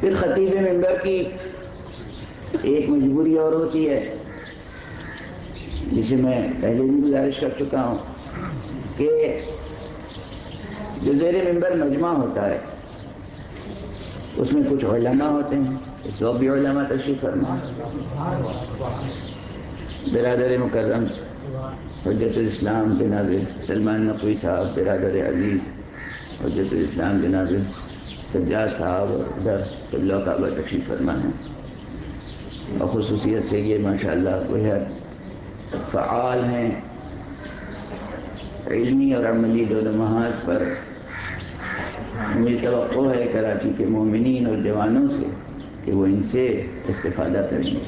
پھر خطیب منبر کی ایک مجبوری اور ہوتی ہے، جسے میں پہلے بھی گزارش کر چکا ہوں کہ جو زیر منبر مجمع ہوتا ہے اس میں کچھ علماء ہوتے ہیں، اس وقت بھی علماء تشریف فرما، برادر مکرم حجت الاسلام جناب سلمان نقوی صاحب، برادر عزیز حجت الاسلام جناب سجاد صاحب، اور ادھر قبلہ کعبہ تشریف فرما ہے، اور خصوصیت سے یہ ماشاءاللہ بہت فعال ہیں، علمی اور عملی دونوں محاذ پر۔ مجھے توقع ہے کراچی کے مومنین اور جوانوں سے کہ وہ ان سے استفادہ کریں گے۔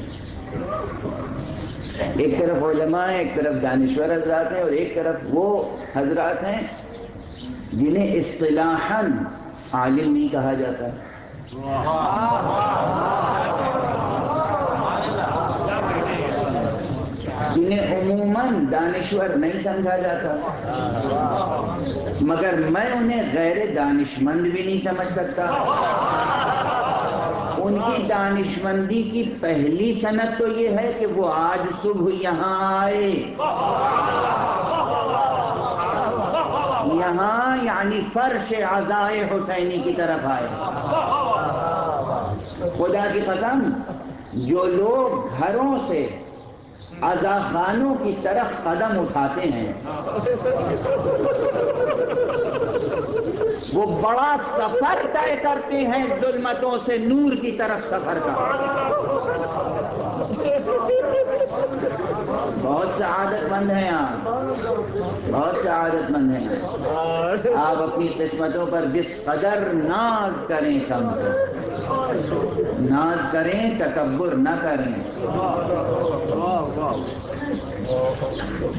ایک طرف علماء ہیں، ایک طرف دانشور حضرات ہیں، اور ایک طرف وہ حضرات ہیں جنہیں اصطلاحاً عالم نہیں کہا جاتا، جنہیں عموماً دانشور نہیں سمجھا جاتا، مگر میں انہیں غیر دانشمند بھی نہیں سمجھ سکتا۔ ان کی دانشمندی کی پہلی سند تو یہ ہے کہ وہ آج صبح یہاں آئے، یہاں یعنی فرش عزائے حسینی کی طرف آئے۔ خدا کی قسم، جو لوگ گھروں سے عزا خانوں کی طرف قدم اٹھاتے ہیں وہ بڑا سفر طے کرتے ہیں ظلمتوں سے نور کی طرف سفر کا۔ بہت سعادت مند ہیں آپ، بہت سعادت مند ہیں آپ۔ اپنی قسمتوں پر جس قدر ناز کریں کم کریں، ناز کریں تکبر نہ کریں،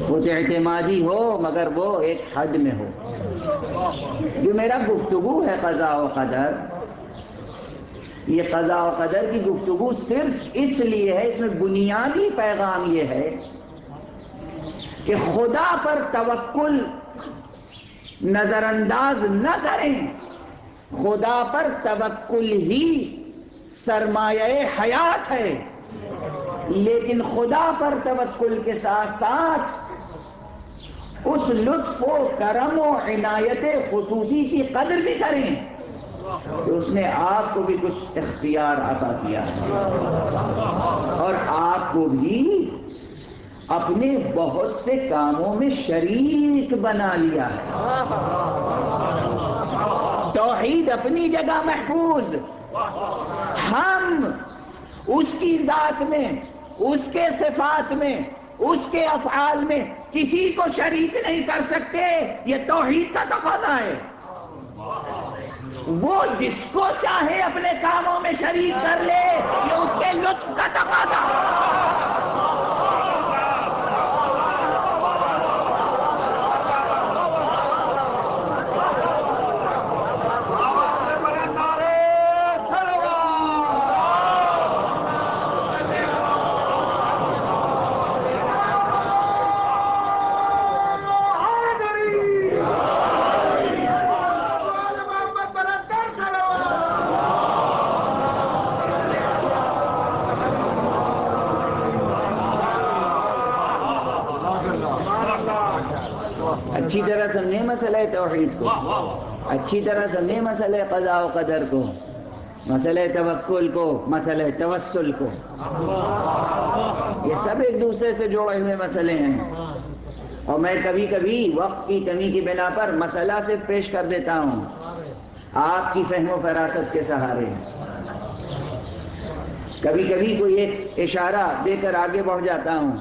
خود اعتمادی ہو مگر وہ ایک حد میں ہو۔ جو میرا گفتگو ہے قضاء و قدر، یہ قضاء و قدر کی گفتگو صرف اس لیے ہے، اس میں بنیادی پیغام یہ ہے کہ خدا پر توکل نظر انداز نہ کریں، خدا پر توکل ہی سرمایہ حیات ہے، لیکن خدا پر توکل کے ساتھ ساتھ اس لطف و کرم و عنایت خصوصی کی قدر بھی کریں کہ اس نے آپ کو بھی کچھ اختیار عطا کیا ہے، اور آپ کو بھی اپنے بہت سے کاموں میں شریک بنا لیا ہے۔ توحید اپنی جگہ محفوظ، ہم اس کی ذات میں، اس کے صفات میں، اس کے افعال میں کسی کو شریک نہیں کر سکتے، یہ توحید کا تقاضا ہے۔ وہ جس کو چاہے اپنے کاموں میں شریک کر لے، یہ اس کے لطف کا تقاضا ہے۔ اچھی طرح سمجھیں مسئلہ توحید کو، اچھی طرح سمجھیں مسئلہ قضاء و قدر کو، مسئلہ توکل کو، مسئلہ توسل کو۔ یہ سب ایک دوسرے سے جوڑے ہوئے مسئلے ہیں، اور میں کبھی کبھی وقت کی کمی کی بنا پر مسئلہ سے پیش کر دیتا ہوں آپ کی فہم و فراست کے سہارے۔ کبھی کبھی کوئی ایک اشارہ دے کر آگے بڑھ جاتا ہوں،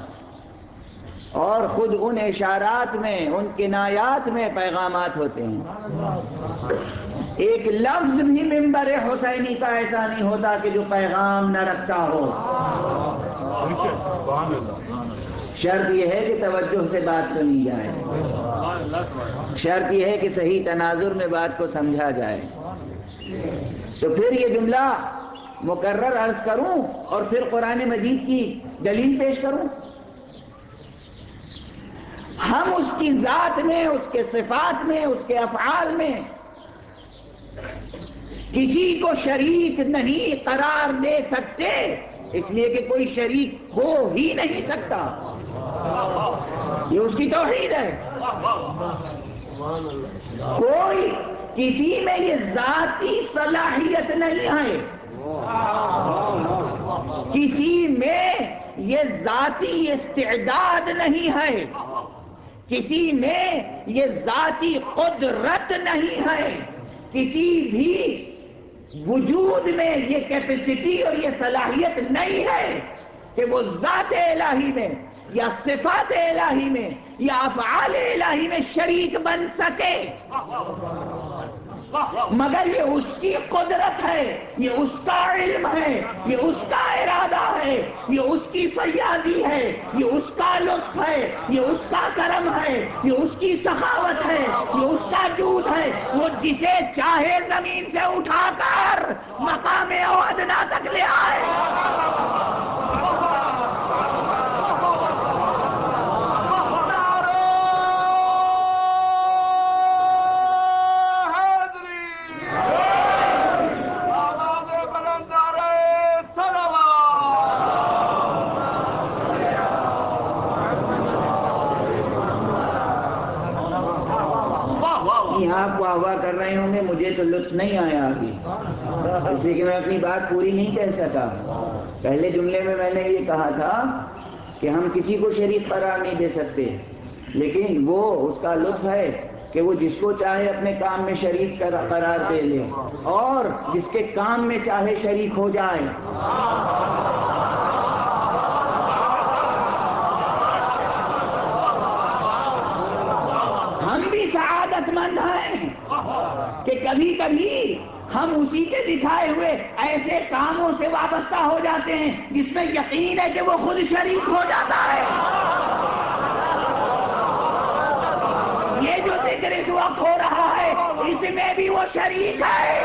اور خود ان اشارات میں، ان کنایات میں پیغامات ہوتے ہیں۔ ایک لفظ بھی منبر حسینی کا ایسا نہیں ہوتا کہ جو پیغام نہ رکھتا ہو۔ شرط یہ ہے کہ توجہ سے بات سنی جائے، شرط یہ ہے کہ صحیح تناظر میں بات کو سمجھا جائے۔ تو پھر یہ جملہ مکرر عرض کروں اور پھر قرآن مجید کی دلیل پیش کروں؟ ہم اس کی ذات میں، اس کے صفات میں، اس کے افعال میں کسی کو شریک نہیں قرار دے سکتے، اس لیے کہ کوئی شریک ہو ہی نہیں سکتا، یہ اس کی توحید ہے۔ کوئی کسی میں یہ ذاتی صلاحیت نہیں ہے، کسی میں یہ ذاتی استعداد نہیں ہے، کسی میں یہ ذاتی قدرت نہیں ہے، کسی بھی وجود میں یہ کیپیسٹی اور یہ صلاحیت نہیں ہے کہ وہ ذات الہی میں یا صفات الہی میں یا افعال الہی میں شریک بن سکے، مگر یہ اس کی قدرت ہے، یہ اس کا علم ہے، یہ اس کا ارادہ ہے، یہ اس کی فیاضی ہے، یہ اس کا لطف ہے، یہ اس کا کرم ہے، یہ اس کی سخاوت ہے، یہ اس کا جود ہے، وہ جسے چاہے زمین سے اٹھا کر مقام ادنا تک لے آئے۔ آپ واہ واہ کر رہے ہوں گے، مجھے تو لطف نہیں آیا ابھی، اس لیے کہ میں اپنی بات پوری نہیں کہہ سکا۔ پہلے جملے میں میں نے یہ کہا تھا کہ ہم کسی کو شریک قرار نہیں دے سکتے، لیکن وہ اس کا لطف ہے کہ وہ جس کو چاہے اپنے کام میں شریک قرار دے لے اور جس کے کام میں چاہے شریک ہو جائے۔ ہم بھی سعادت مند ہیں کہ کبھی کبھی ہم اسی کے دکھائے ہوئے ایسے کاموں سے وابستہ ہو جاتے ہیں جس میں یقین ہے کہ وہ خود شریک ہو جاتا ہے۔ یہ جو ذکر اس وقت ہو رہا ہے اس میں بھی وہ شریک ہے۔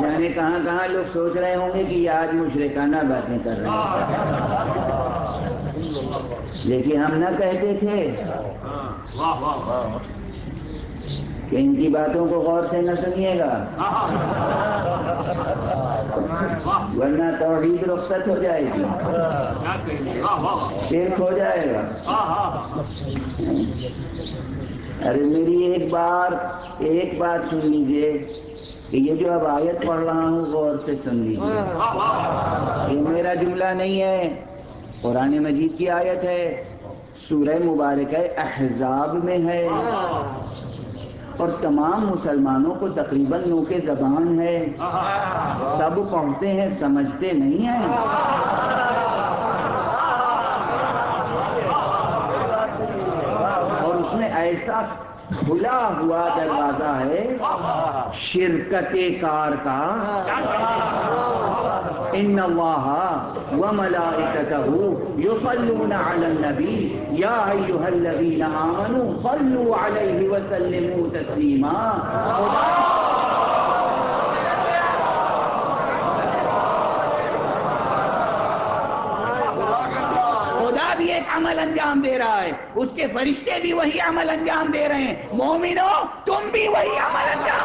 جانے کہاں کہاں لوگ سوچ رہے ہوں گے کہ یہ آج مشرکانہ باتیں کر رہے ہیں، لیکن ہم نہ کہتے تھے کہ ان کی باتوں کو غور سے نہ سنیے گا ورنہ توحید رخصت ہو جائے گی، شرک ہو جائے گا۔ ارے میری ایک بات سن لیجئے کہ یہ جو اب آیت پڑھ رہا ہوں غور سے سن لیجئے، یہ میرا جملہ نہیں ہے، قرآن مجید کی آیت ہے، سورہ مبارکہ احزاب میں ہے اور تمام مسلمانوں کو تقریباً نوک زبان ہے، سب پڑھتے ہیں سمجھتے نہیں ہیں۔ اور اس میں ایسا کھلا ہوا دروازہ ہے شرکت کار کا، ان اللہ وملائکتہ یصلون علی النبی یا ایھا الذین آمنوا صلوا علیہ وسلموا تسلیما۔ خدا بھی ایک عمل انجام دے رہا ہے، اس کے فرشتے بھی وہی عمل انجام دے رہے ہیں، مومنو تم بھی وہی عمل انجام